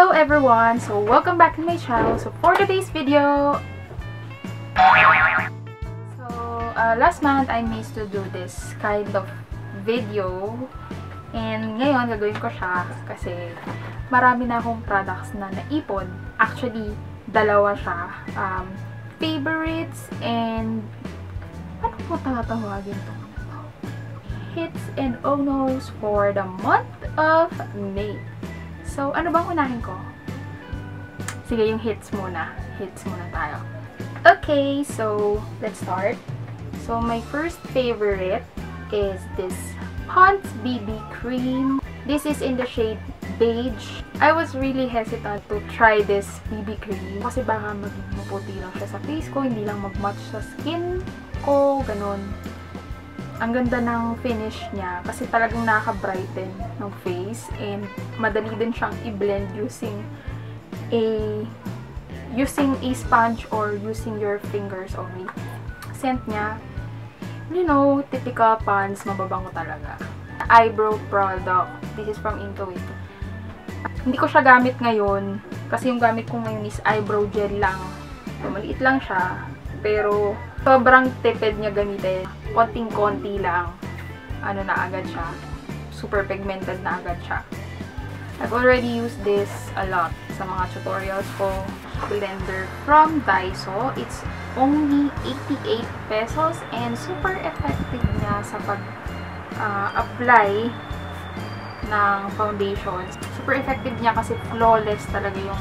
Hello everyone! So welcome back to my channel. So for today's video, last month I missed to do this kind of video, and ngayon gagawin ko siya kasi marami na akong products na naipon. Actually, dalawa siya. Favorites and ano po tatawagin to? Hits and oh-nos for the month of May. So, ano bang unahin ko? Sige, yung hits muna. Hits muna tayo. Okay, so, let's start. So, my first favorite is this Pond's BB Cream. This is in the shade Beige. I was really hesitant to try this BB Cream kasi baka maging maputi lang siya sa face ko, hindi lang mag-match sa skin ko, ganun. Ang ganda ng finish niya kasi talagang nakaka-brighten ng face and madali din siyang i-blend using a sponge or using your fingers only. Scent niya, you know, typical Pond's, mababango talaga. Eyebrow product. This is from Intuit. Hindi ko siya gamit ngayon kasi yung gamit ko ngayon is eyebrow gel lang. So, maliit lang siya. Pero, sobrang tipid niya gamitin. Konting-konti lang. Ano na agad siya. Super pigmented na agad siya. I've already used this a lot sa mga tutorials ko. Blender from Daiso. It's only 88 pesos and super effective niya sa pag-apply ng foundation. Super effective niya kasi flawless talaga yung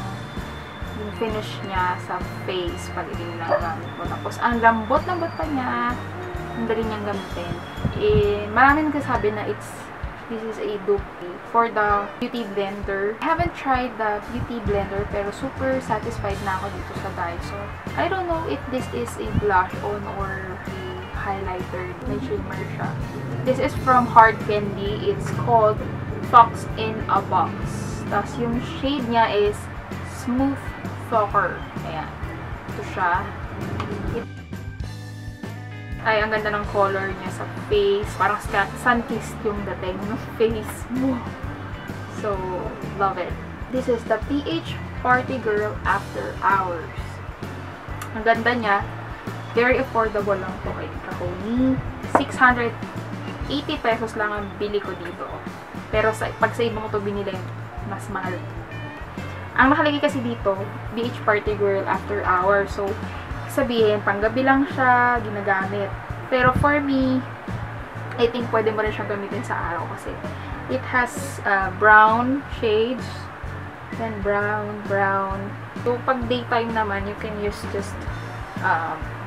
finish niya sa face pag ginagamit ko. Tapos, ang lambot-lambot pa niya. Ang dali niyang gamitin. Maraming nagsasabi na this is a dupe for the Beauty Blender. I haven't tried the Beauty Blender pero super satisfied na ako dito sa Daiso. I don't know if this is a blush on or a highlighter. May shimmer siya. This is from Hard Candy. It's called Fox in a Box. Tapos yung shade niya is Smooth Talker. Ayan. Ito siya. Ay, ang ganda ng color niya sa face. Parang sun-kissed yung dating ng face mo. So, love it. This is the PH Party Girl After Hours. Ang ganda niya. Very affordable lang to kay Kahoni. 680 pesos lang ang bili ko dito. Pero pag sa ibang ito binili, mas mahal. Ang nakalagay kasi dito, BH Party Girl After Hours. So, sabihin, panggabi lang siya ginagamit. Pero for me, I think pwede mo rin siyang gamitin sa araw kasi it has brown shades, then brown. So, pag daytime naman, you can use just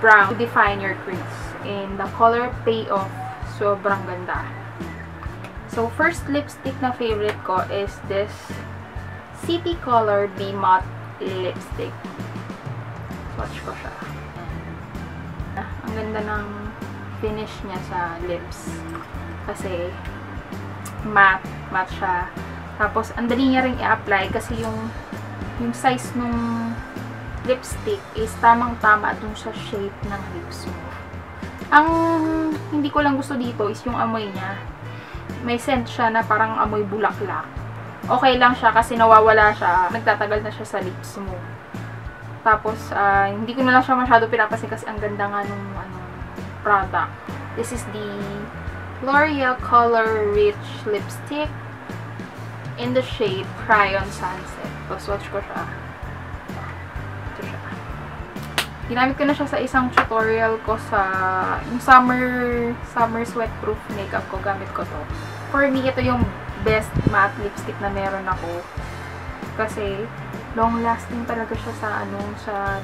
brown to define your crease. And the color payoff, sobrang ganda. So, first lipstick na favorite ko is this City Color Be Matte Lipstick. Swatch ko siya. Ang ganda ng finish niya sa lips. Kasi matte siya. Tapos, ang dali niya rin i-apply kasi yung size nung lipstick is tamang-tama dun sa shape ng lips mo. Ang hindi ko lang gusto dito is yung amoy niya. May scent siya na parang amoy bulaklak. Okay lang siya kasi nawawala siya. Nagtatagal na siya sa lips mo. Tapos, hindi ko na lang siya masyado pinapasin kasi ang ganda nga nung product. This is the L'Oreal Color Rich Lipstick in the shade Crayon Sunset. So, swatch ko siya. Ito siya. Ginamit ko na siya sa isang tutorial ko sa yung summer sweatproof makeup ko. Gamit ko to. For me, ito yung best matte lipstick na meron ako. Kasi, long-lasting talaga siya sa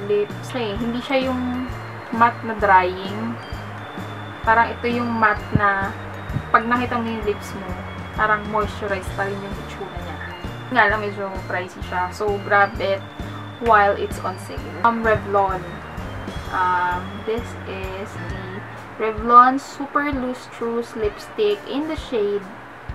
lips. Hindi siya yung matte na drying. Parang ito yung matte na pag nakita mo yung lips mo, parang moisturized pa rin yung itsura niya. Nga lang, medyo pricey siya. So, grab it while it's on sale. Revlon. This is the Revlon Super Lustrous Lipstick in the shade.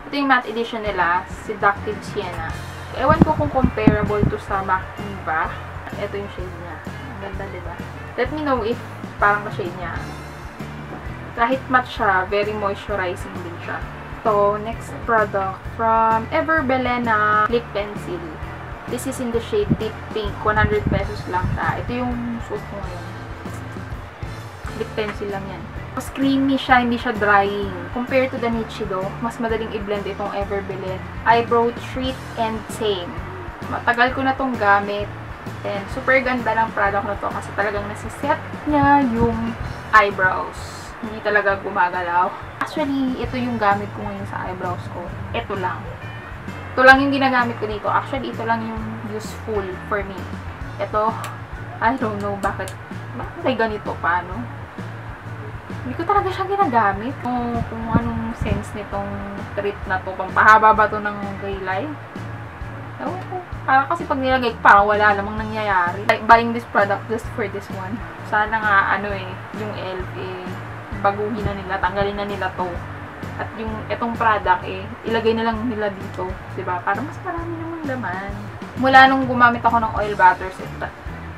Ito yung matte edition nila, Seductive Sienna. Ewan ko kung comparable to sa MAC Diva. Ito yung shade niya. Ang ganda, diba? Let me know if parang ka-shade niya. Kahit matte siya, very moisturizing din siya. So, next product from Ever Belena Lip Pencil. This is in the shade Deep Pink. 100 pesos lang siya. Ito yung suit ko ngayon. Lip pencil lang yan. Mas creamy siya, hindi siya drying. Compared to the Nichido, mas madaling i-blend itong Everbilin. Eyebrow Treat and Tame. Matagal ko na tong gamit. And super ganda ng product na to kasi talagang nasiset niya yung eyebrows. Hindi talaga gumagalaw. Actually, ito yung gamit ko ngayon sa eyebrows ko. Ito lang. Ito lang yung ginagamit ko dito. Actually, ito lang yung useful for me. Ito, I don't know bakit may ganito pa, no? Hindi ko talaga siya ginagamit. Kung anong sense nitong treat na to. Pampahaba ba to ng gaylay? Ewan ko. Parang kasi pag nilagay, parang wala namang nangyayari. Like, buying this product just for this one. Sana nga, yung ELF, baguhin na nila, tanggalin na nila to. At yung itong product, ilagay na lang nila dito. Diba? Para mas marami namang laman. Mula nung gumamit ako ng oil butters,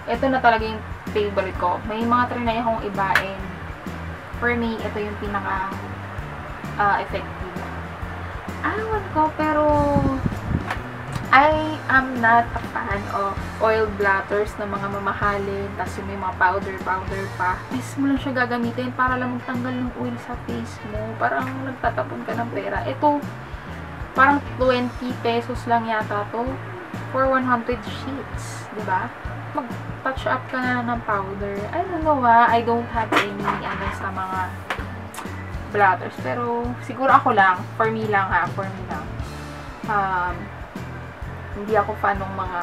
ito na talaga yung favorite ko. May mga trinay akong ibain. For me, ito yung pinaka effective. Ewan ko, pero I am not a fan of oil blatters na mga mamahalin, tapos yung may mga powder pa. Is mo lang siya gagamitin para lang magtanggal ng oil sa face mo. Parang nagtatapon ka ng pera. Ito, parang 20 pesos lang yata to for 100 sheets. Diba? Mag-touch up ka na ng powder. I don't know I don't have any sa mga blatters. Pero, siguro ako lang. For me lang. Hindi ako fan ng mga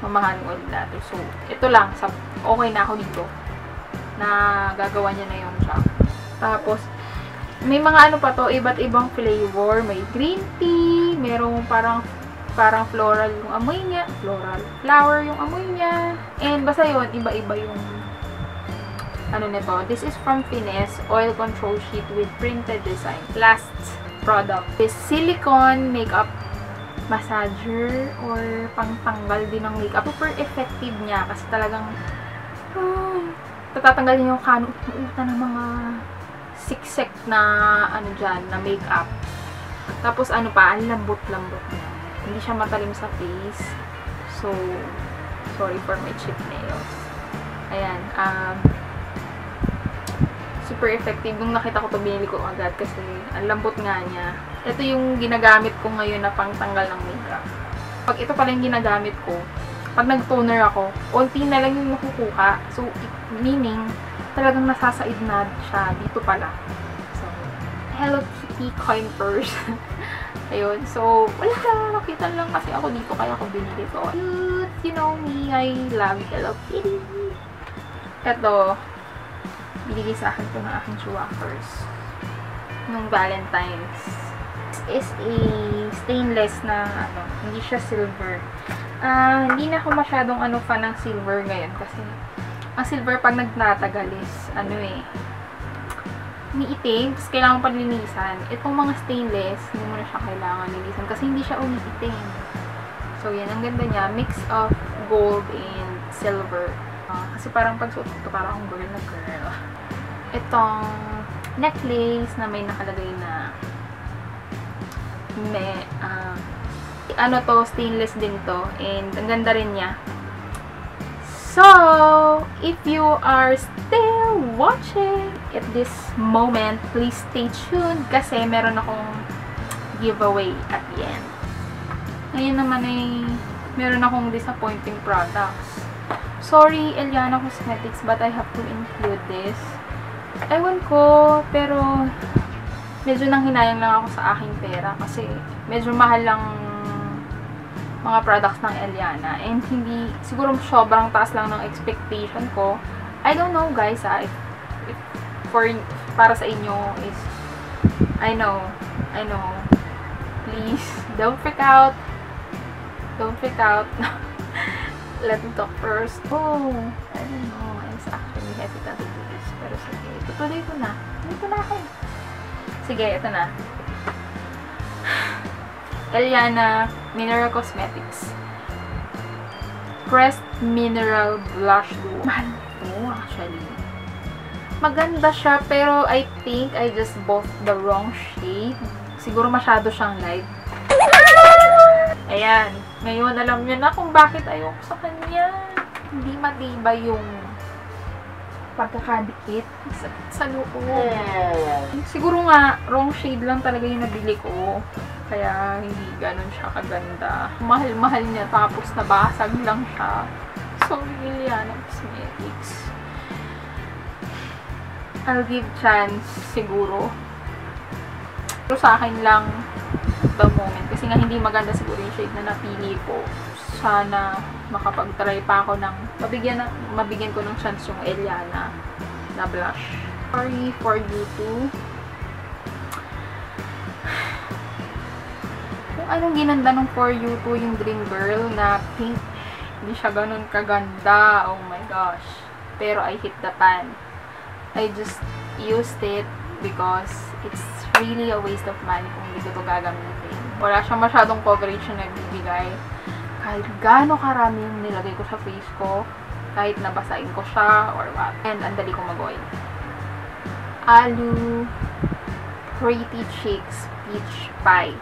mamahaling oil blatter. So, ito lang. Okay na ako dito. Na gagawa niya na yung shop. Tapos, may mga pa to, iba't ibang flavor. May green tea, merong parang floral yung amoy niya. Flower yung amoy niya. And basta yun, iba-iba yung nito. This is from Finesse Oil Control Sheet with Printed Design. Last product is silicone makeup massager or pangtanggal din ng makeup. Super effective niya kasi talagang tatatanggal niya yung kanuutan ng mga siksik na dyan, na makeup. Tapos ang lambot-lambot niya. Hindi siya matalim sa face. So, sorry for my cheap nails. Ayan, super effective. Nung nakita ko ito, binili ko agad kasi ang lambot nga niya. Ito yung ginagamit ko ngayon na pangtanggal ng makeup. Pag ito pala yung ginagamit ko, pag nag-toner ako, konti na lang yung nakukuha. So, meaning, talagang nasasaid na siya dito pala. So, Hello Kitty coin purse. Ayun. So, wala ka. Nakita lang kasi ako dito kaya ako binili ito. Cute. You know me. I love Hello Kitty. Ito, binigay sa akin ito ng aking chuwakers nung Valentine's. This is a stainless na hindi siya silver. Hindi na ako masyadong fan ng silver ngayon kasi ang silver pag nagtatagal is umiitim, tapos kailangan pa linisan. Itong mga stainless, hindi mo na siya kailangan linisan kasi hindi siya umiitim. So yan, ang ganda niya, mix of gold and silver. Kasi parang pag suot ito, parang akong girl na girl. Itong necklace na may nakalagay na stainless din to. And ang ganda rin niya. So, if you are still watching at this moment, please stay tuned kasi meron akong giveaway at the end. Ngayon naman meron akong disappointing products. Sorry, Eliana Cosmetics, but I have to include this. Ewan ko, pero medyo nanghinayang lang ako sa aking pera kasi medyo mahal lang mga products ng Eliana and hindi, siguro sobrang taas lang ng expectation ko. I don't know guys if para sa inyo is I know please don't freak out let me talk first. I don't know, I'm actually hesitant to do this pero sige, tutuloy ko na ako. Sige, ito na. Eliana Mineral Cosmetics Pressed Mineral Blush Duo. Mahal ito, actually. Maganda siya, pero I think I just bought the wrong shade. Siguro masyado siyang light. Ayan. Ngayon, alam niyo na kung bakit ayoko sa kanya. Hindi matibay yung pagkakadikit sa loob. Siguro nga, wrong shade lang talaga yung nabili ko. Kaya hindi ganun siya kaganda. Mahal-mahal niya tapos nabasag lang siya. So, Liliana Cosmetics. I'll give chance siguro. Pero sa akin lang the moment. Kasi nga hindi maganda siguro yung shade na napili ko. Sana makapag-try pa ako ng mabigyan ko ng chance yung Eliana na blush. Sorry for you too. Kung anong ginanda ng For You too, yung Dream Girl na pink, hindi siya ganun kaganda. Oh my gosh. Pero I hit the pan. I just used it because it's really a waste of money kung hindi ko ito gagamitin. Wala siyang masyadong coverage na nagbibigay. Kahit gaano karami yung nilagay ko sa face ko, kahit nabasain ko siya or what. And ang dali ko mag-oil. Alu Pretty Cheeks Peach Pie.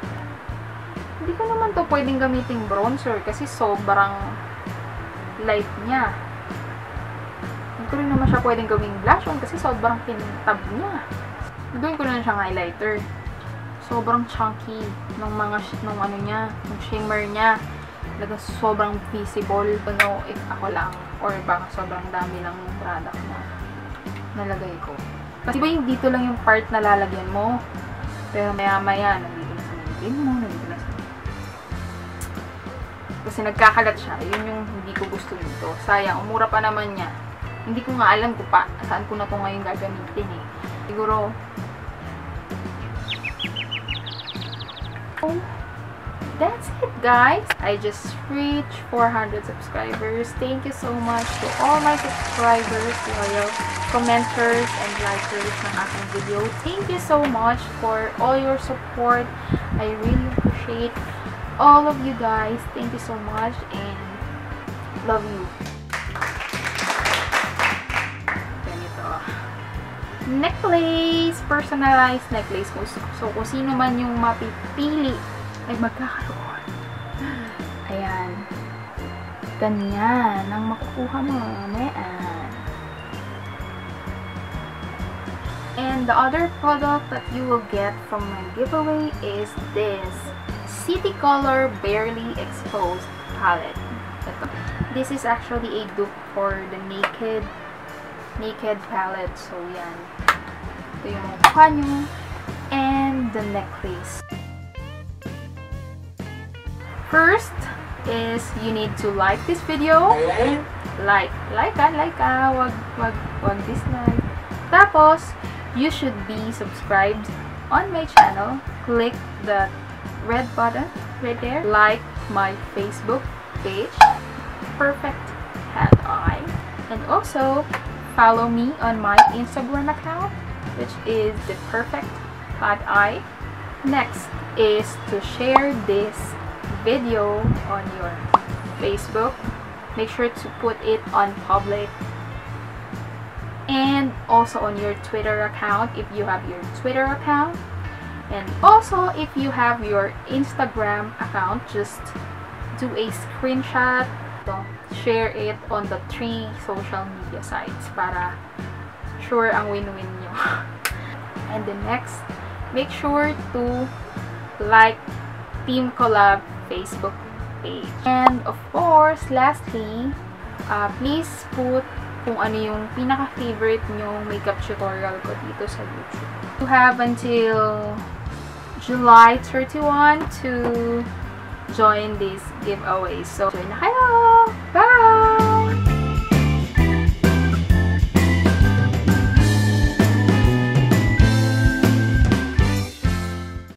Hindi ko naman to pwedeng gamiting bronzer kasi sobrang light niya. Hindi ko rin naman siya pwedeng gawing blush on kasi sobrang pintab niya. Gawin ko na siyang highlighter. Sobrang chunky ng ano niya, ng shimmer niya. Talaga sobrang visible. I don't know if ako lang or baka sobrang dami lang yung product na nalagay ko. Kasi ba yung dito lang yung part na lalagyan mo. Pero maya-maya, nandito na sa ngipin mo, nandito na sa... Kasi nagkakalat siya. Yun yung hindi ko gusto dito. Sayang, umura pa naman niya. Hindi ko nga alam kung saan ko na to ngayon gagamitin eh. Siguro, that's it guys. I just reached 400 subscribers. Thank you so much to all my subscribers, loyal commenters and likers ng aking video. Thank you so much for all your support. I really appreciate all of you guys. Thank you so much and love you. Ganito. Necklace! Personalized necklace. So, kung sino man yung mapipili ay magkakaroon. Ayan. Ganyan ang makukuha mo. Ayan. And the other product that you will get from my giveaway is this City Color Barely Exposed palette. Ito. This is actually a dupe for the Naked palette. So, yan. Ito yung mukha nyo. And the necklace. First is you need to like this video. Like wag dislike. Tapos, you should be subscribed on my channel. Click the red button right there. Like my Facebook page, Perfect Cat Eye. And also, follow me on my Instagram account, which is the Perfect Cat Eye. Next is to share this video on your Facebook. Make sure to put it on public. And also on your Twitter account if you have your Twitter account. And also if you have your Instagram account, just do a screenshot. Share it on the 3 social media sites para sure ang win-win nyo. And the next, make sure to like Team Collab Facebook page. And of course, lastly, please put kung ano yung pinaka-favorite nyong makeup tutorial ko dito sa YouTube. You have until July 31 to join this giveaway. So, join na kayo!